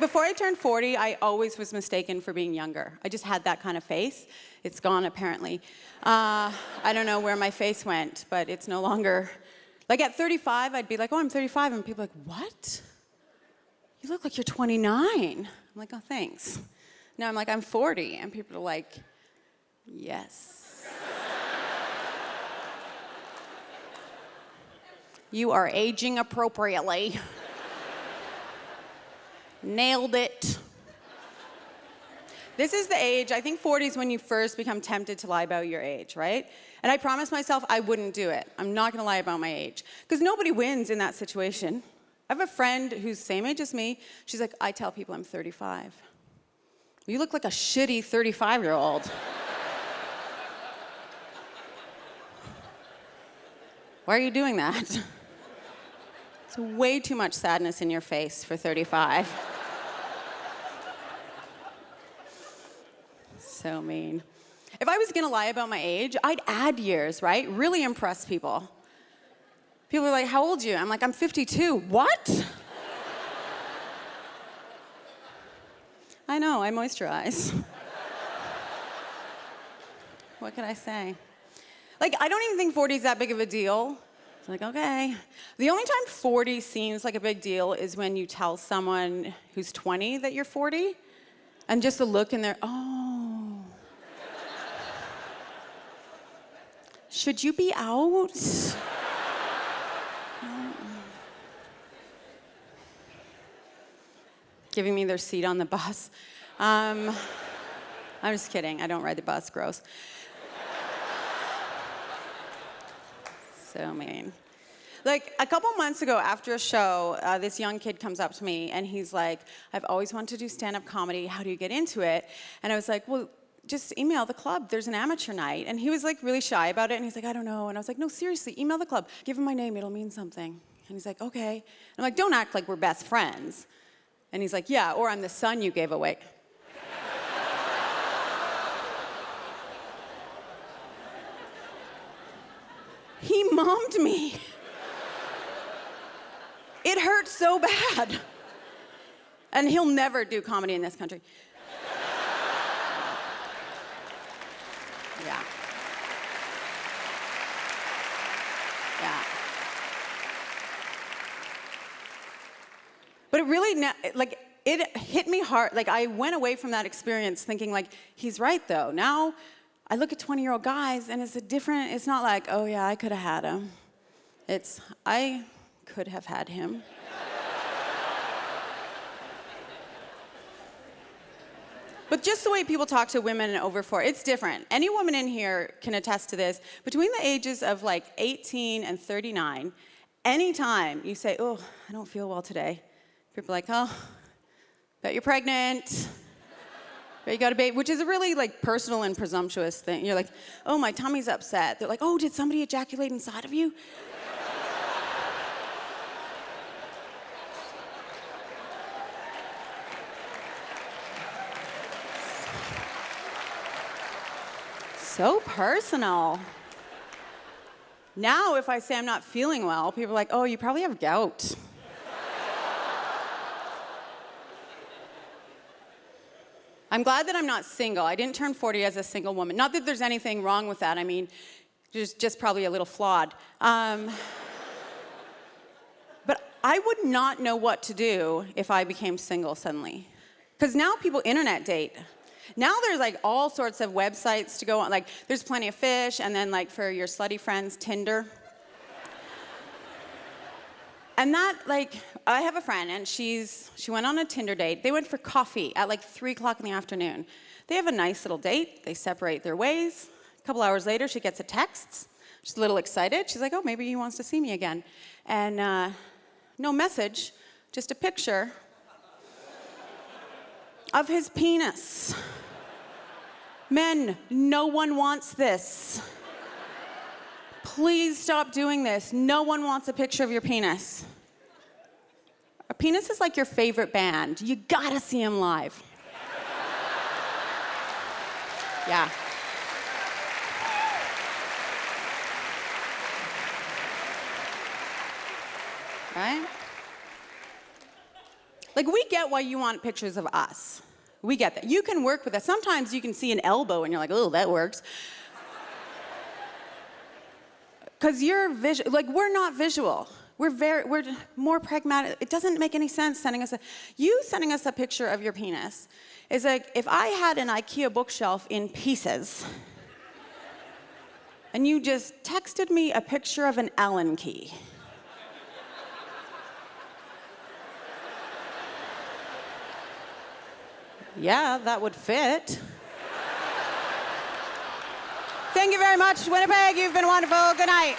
before I turned 40, I always was mistaken for being younger. I just had that kind of face. It's gone, apparently. I don't know where my face went, but it's no longer... Like, at 35, I'd be like, oh, I'm 35, and people are like, what? You look like you're 29. I'm like, oh, thanks. Now I'm like, I'm 40, and people are like, yes. You are aging appropriately. Nailed it. This is the age, I think 40 is when you first become tempted to lie about your age, right? And I promised myself I wouldn't do it. I'm not gonna lie about my age. Because nobody wins in that situation. I have a friend who's the same age as me. She's like, I tell people I'm 35. You look like a shitty 35-year-old. Why are you doing that? It's way too much sadness in your face for 35. So mean. If I was gonna lie about my age, I'd add years, right? Really impress people. People are like, how old are you? I'm like, I'm 52. What? I know, I moisturize. What can I say? Like, I don't even think 40 is that big of a deal. It's like, okay. The only time 40 seems like a big deal is when you tell someone who's 20 that you're 40, and just the look in their, oh. Should you be out? Giving me their seat on the bus. I'm just kidding. I don't ride the bus. Gross. So mean. Like, a couple months ago after a show, this young kid comes up to me and he's like, I've always wanted to do stand-up comedy. How do you get into it? And I was like, well, just email the club. There's an amateur night. And he was like really shy about it. And he's like, I don't know. And I was like, no, seriously, email the club. Give him my name. It'll mean something. And he's like, okay. And I'm like, don't act like we're best friends. And he's like, yeah, or I'm the son you gave away. He mommed me. It hurt so bad. And he'll never do comedy in this country. Yeah. Yeah. But it really, like, it hit me hard. Like, I went away from that experience thinking, like, he's right, though. Now, I look at 20-year-old guys, and it's not like, oh, yeah, I could have had him. It's, I could have had him. But just the way people talk to women over 40, it's different. Any woman in here can attest to this. Between the ages of like 18 and 39, anytime you say, oh, I don't feel well today, people are like, oh, bet you're pregnant. Bet you got a baby, which is a really like personal and presumptuous thing. You're like, oh, my tummy's upset. They're like, oh, did somebody ejaculate inside of you? So personal. Now, if I say I'm not feeling well, people are like, oh, you probably have gout. I'm glad that I'm not single. I didn't turn 40 as a single woman. Not that there's anything wrong with that. I mean, just probably a little flawed. But I would not know what to do if I became single suddenly. Because now people internet date. Now there's like all sorts of websites to go on. Like there's Plenty of Fish, and then like for your slutty friends, Tinder. And that, like, I have a friend, and she went on a Tinder date. They went for coffee at like 3 o'clock in the afternoon. They have a nice little date. They separate their ways. A couple hours later, she gets a text. She's a little excited. She's like, oh, maybe he wants to see me again. And no message, just a picture of his penis. Men, no one wants this. Please stop doing this. No one wants a picture of your penis. A penis is like your favorite band. You gotta see him live. Yeah. Right? Like, we get why you want pictures of us. We get that. You can work with us. Sometimes you can see an elbow and you're like, oh, that works. Because you're visual. Like, we're not visual. We're more pragmatic. It doesn't make any sense sending us a picture of your penis is like, if I had an IKEA bookshelf in pieces and you just texted me a picture of an Allen key. Yeah, that would fit. Thank you very much, Winnipeg. You've been wonderful. Good night.